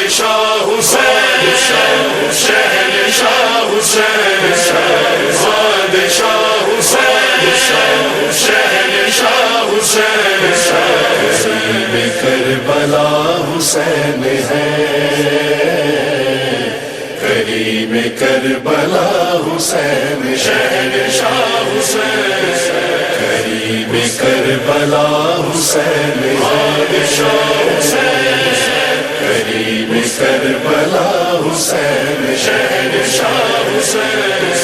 بادشاہ حسین شہنشاہ حسین بادشاہ حسین شہنشاہ حسین کریم کربلا حسین ہے کریم کربلا حسین شہنشاہ حسین کریم کربلا حسین بادشاہ حسین کریم کربلا حسین شہنشاہ حسین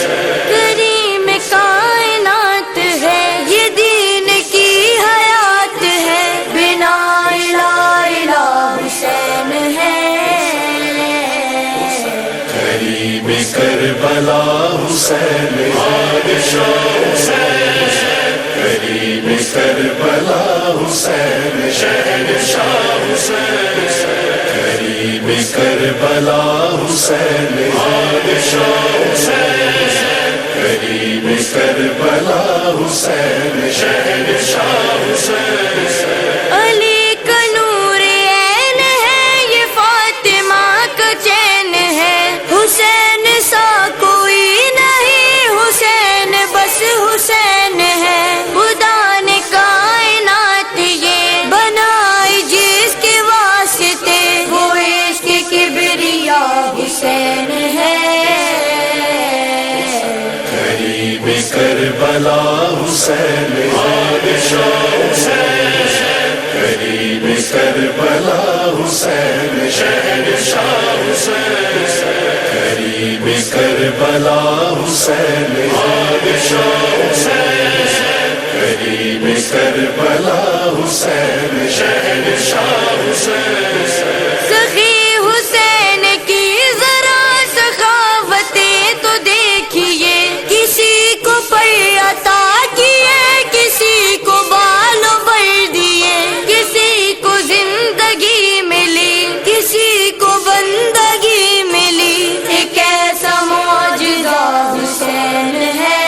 کریم کائنات ہے یہ دین کی حیات ہے بنا الہ حسین ہے کریم کربلا حسین بادشاہ حسین کریم کربلا حسین شہنشاہ حسین کریم کربلا حسین بادشاہ حسین کریم کربلا حسین شہنشاہ حسین علی کا نور عین ہے یہ فاطمہ کا چین ہے حسین سا کوئی نہیں حسین بس حسین ہے خدا نے کائنات یہ بنائی جس کے واسطے وہ عشق کبریا حسین ہے کریم کربلا حسین بادشاہ حسین کریم کربلا حسین شہنشاہ حسین کریم کربلا حسین بادشاہ حسین کریم کربلا حسین شہنشاہ حسین سخی حسین کی ذرا سخاوتیں تو دیکھیے کسی کو پر عطا کیے کسی کو بال و بر دیے کسی کو زندگی ملی کسی کو بندگی ملی ایک ایسا معجزہ حسین ہے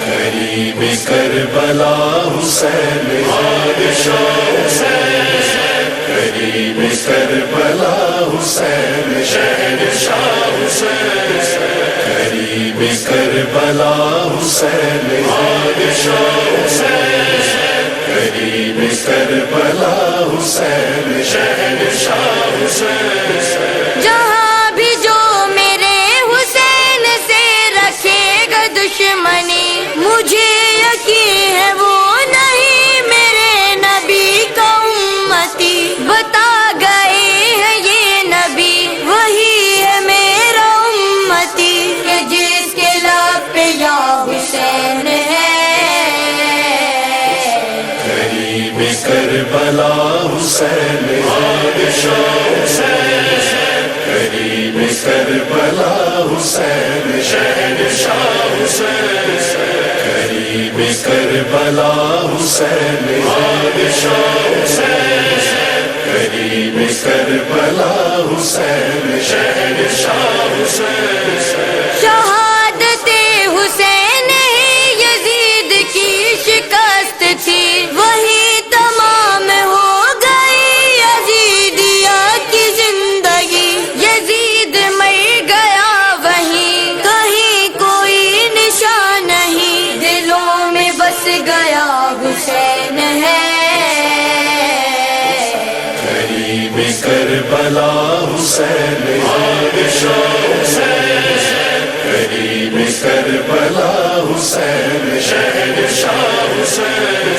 کریم کربلا حسین بادشاہ حسین کریم کربلا حسین شہنشاہ حسین کریم کربلا حسین بادشاہ حسین کریم کربلا حسین شہنشاہ حسین جہاں بھی جو میرے حسین سے رکھے گا دشمنی مجھے یقین ہے وہ نہیں میرے نبی کا امتی بتا گئے ہیں یہ نبی وہی ہے میرا امتی کہ جس کے لب پہ یا حسین ہے کریم کربلا حسین بادشاہ حسین کریم کربلا حسین شہنشاہ حسین کریم کربلا حسین بادشاہ حسین کریم کربلا حسین شہنشاہ حسین شہادت حسین ہی یزید کی شکست تھی وہی تمام ہو گئی یزیدیہ کی زندگی یزید مر گیا وہیں کہیں کوئی نشان نہیں دلوں میں بس گیا حسین ہے کریم کربلا حسین بادشاہ حسین کریم کربلا حسین شہنشاہ حسین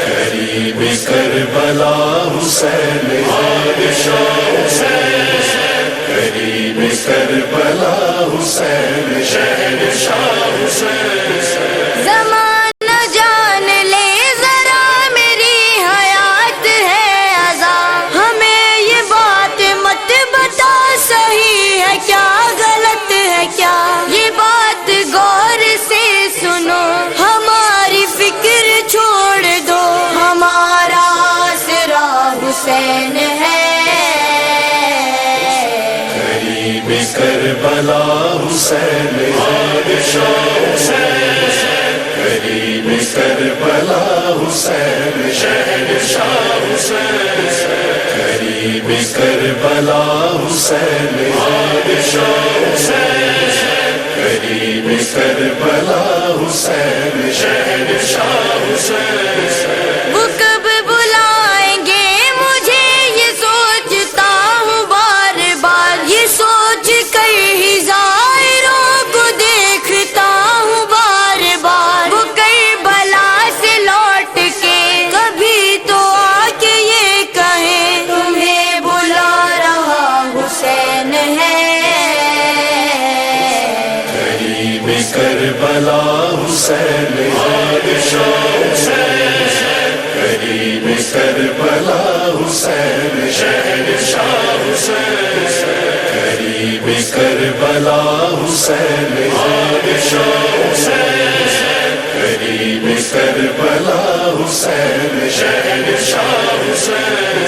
کریم کربلا حسین بادشاہ حسین کریم کربلا حسین شہنشاہ حسین زمانہ جان لے ذرا میری حیات ہے عذاب ہمیں یہ بات مت بتا صحیح ہے کیا غلط ہے کیا یہ بات غور سے سنو ہماری فکر چھوڑ دو ہمارا آسرا حسین ہے کریم کربلا حسین بادشاہ حسین کریم کربلا حسین شہنشاہ حسین کریم کربلا حسین قریب کربلا حسین شہنشاہ حسین وہ کب بلائیں گے مجھے یہ سوچتا ہوں بار بار یہ سوچ کر ہی ظاہروں کو دیکھتا ہوں بار بار وہ کربلا سے لوٹ کے کبھی تو آ کے یہ کہیں تمہیں بلا رہا حسین ہے قریب کربلا حسین قریب کربلا حسین شہنشاہ حسین قریب کربلا حسین قریب کربلا حسین شہنشاہ حسین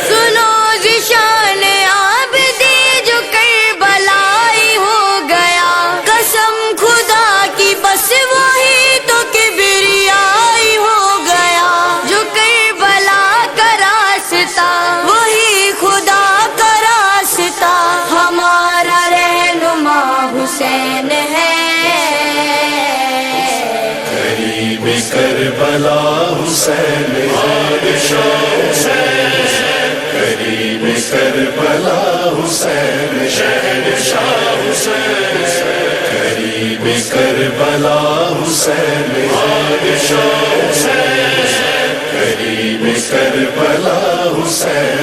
سنو ذیشان عابدی جو کربلائی ہو گیا قسم خدا کی بس وہی تو کبریائی ہو گیا جو کربلا کا راستہ وہی خدا کا راستہ ہمارا رہنما حسین ہے قریب کربلا حسین قریب کربلا حسین قریب کربلا حسین شہنشاہ حسین قریب کربلا حسین قریب کربلا حسین شہنشاہ حسین قریب کربلا حسین قریب کربلا حسین قریب کربلا حسین شہنشاہ حسین قریب کربلا حسین قریب کربلا حسین قریب کربلا حسین قریب کربلا حسین قریب کربلا حسین